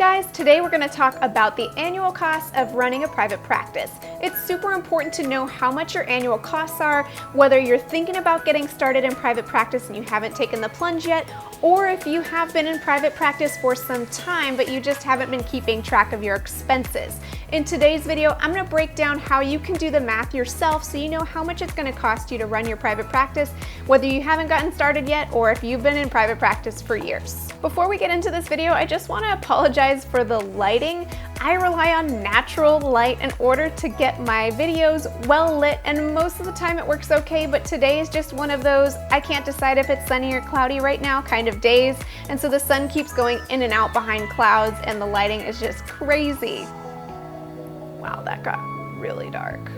guys, today we're going to talk about the annual costs of running a private practice. It's super important to know how much your annual costs are, whether you're thinking about getting started in private practice and you haven't taken the plunge yet, or if you have been in private practice for some time but you just haven't been keeping track of your expenses. In today's video, I'm going to break down how you can do the math yourself so you know how much it's going to cost you to run your private practice, whether you haven't gotten started yet or if you've been in private practice for years. Before we get into this video, I just want to apologize for the lighting. I rely on natural light in order to get my videos well lit, and most of the time it works okay, but today is just one of those I can't decide if it's sunny or cloudy right now kind of days, and so the sun keeps going in and out behind clouds and the lighting is just crazy. Wow, that got really dark.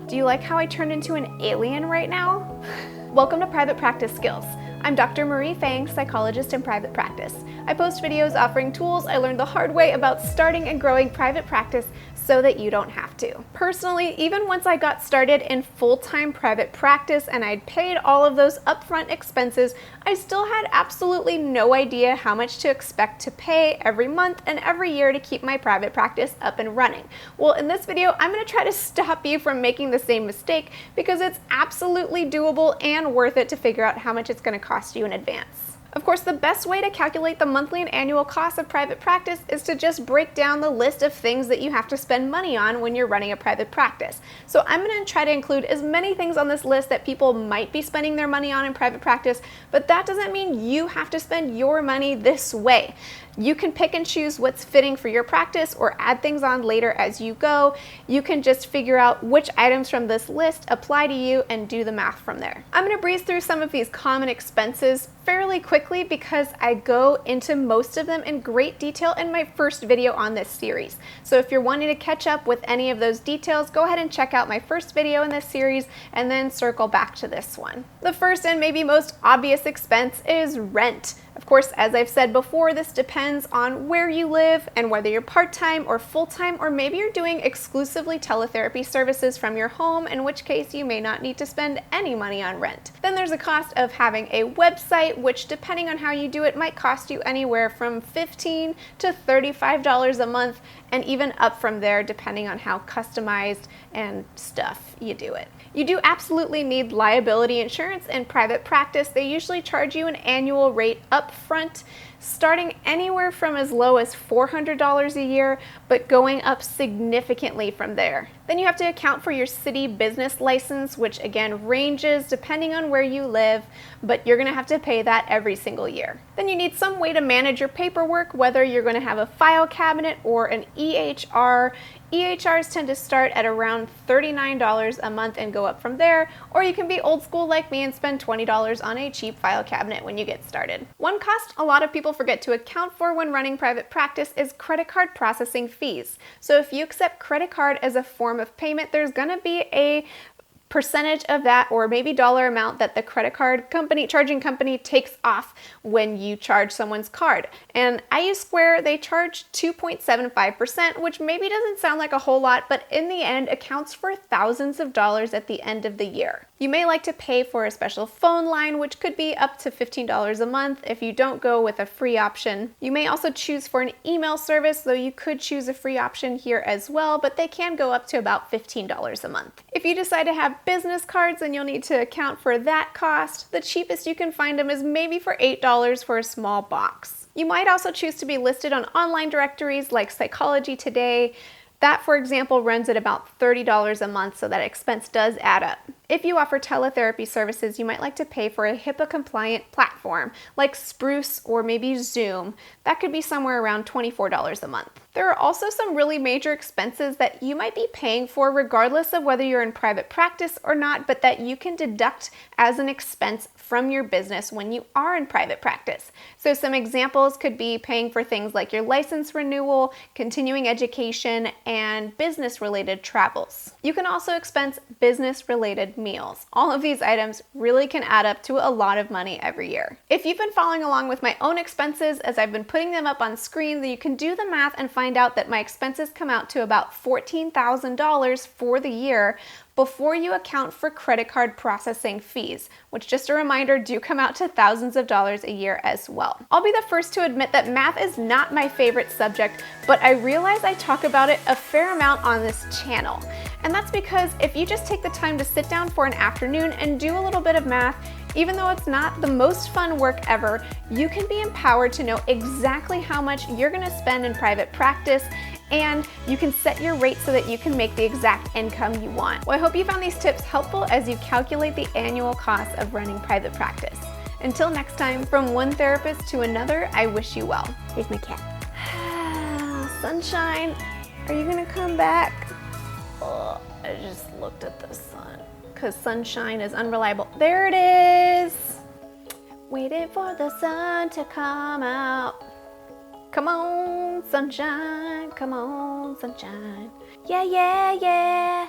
Do you like how I turned into an alien right now? Welcome to Private Practice Skills. I'm Dr. Marie Fang, psychologist in private practice. I post videos offering tools I learned the hard way about starting and growing private practice so that you don't have to. Personally, even once I got started in full-time private practice and I'd paid all of those upfront expenses, I still had absolutely no idea how much to expect to pay every month and every year to keep my private practice up and running. Well, in this video, I'm going to try to stop you from making the same mistake because it's absolutely doable and worth it to figure out how much it's going to cost you in advance. Of course, the best way to calculate the monthly and annual costs of private practice is to just break down the list of things that you have to spend money on when you're running a private practice. So I'm going to try to include as many things on this list that people might be spending their money on in private practice, but that doesn't mean you have to spend your money this way. You can pick and choose what's fitting for your practice or add things on later as you go. You can just figure out which items from this list apply to you and do the math from there. I'm going to breeze through some of these common expenses fairly quickly because I go into most of them in great detail in my first video on this series. So if you're wanting to catch up with any of those details, go ahead and check out my first video in this series and then circle back to this one. The first and maybe most obvious expense is rent. Of course, as I've said before, this depends on where you live and whether you're part-time or full-time, or maybe you're doing exclusively teletherapy services from your home, in which case you may not need to spend any money on rent. Then there's a cost of having a website, which depending on how you do it might cost you anywhere from $15 to $35 a month, and even up from there depending on how customized and stuff you do it. You do absolutely need liability insurance in private practice. They usually charge you an annual rate up front, starting anywhere from as low as $400 a year, but going up significantly from there. Then you have to account for your city business license, which again ranges depending on where you live, but you're going to have to pay that every single year. Then you need some way to manage your paperwork, whether you're going to have a file cabinet or an EHR. EHRs tend to start at around $39 a month and go up from there, or you can be old school like me and spend $20 on a cheap file cabinet when you get started. One cost a lot of people forget to account for when running private practice is credit card processing fees. So if you accept credit card as a form of payment, there's going to be a percentage of that, or maybe dollar amount, that the credit card company, charging company, takes off when you charge someone's card. And I use Square. They charge 2.75%, which maybe doesn't sound like a whole lot, but in the end accounts for thousands of dollars at the end of the year. You may like to pay for a special phone line, which could be up to $15 a month if you don't go with a free option. You may also choose for an email service, though you could choose a free option here as well, but they can go up to about $15 a month. If you decide to have business cards, then you'll need to account for that cost. The cheapest you can find them is maybe for $8 for a small box. You might also choose to be listed on online directories like Psychology Today. That, for example, runs at about $30 a month, so that expense does add up. If you offer teletherapy services, you might like to pay for a HIPAA-compliant platform like Spruce or maybe Zoom. That could be somewhere around $24 a month. There are also some really major expenses that you might be paying for regardless of whether you're in private practice or not, but that you can deduct as an expense from your business when you are in private practice. So some examples could be paying for things like your license renewal, continuing education, and business-related travels. You can also expense business-related meals. All of these items really can add up to a lot of money every year. If you've been following along with my own expenses as I've been putting them up on screen, then you can do the math and find out that my expenses come out to about $14,000 for the year before you account for credit card processing fees, which, just a reminder, do come out to thousands of dollars a year as well. I'll be the first to admit that math is not my favorite subject, but I realize I talk about it a fair amount on this channel. And that's because if you just take the time to sit down for an afternoon and do a little bit of math, even though it's not the most fun work ever, you can be empowered to know exactly how much you're gonna spend in private practice, and you can set your rate so that you can make the exact income you want. Well, I hope you found these tips helpful as you calculate the annual cost of running private practice. Until next time, from one therapist to another, I wish you well. Here's my cat. Sunshine, are you gonna come back? Oh, I just looked at the sun because sunshine is unreliable. There it is. Waiting for the sun to come out. Come on, sunshine, come on, sunshine. Yeah, yeah, yeah.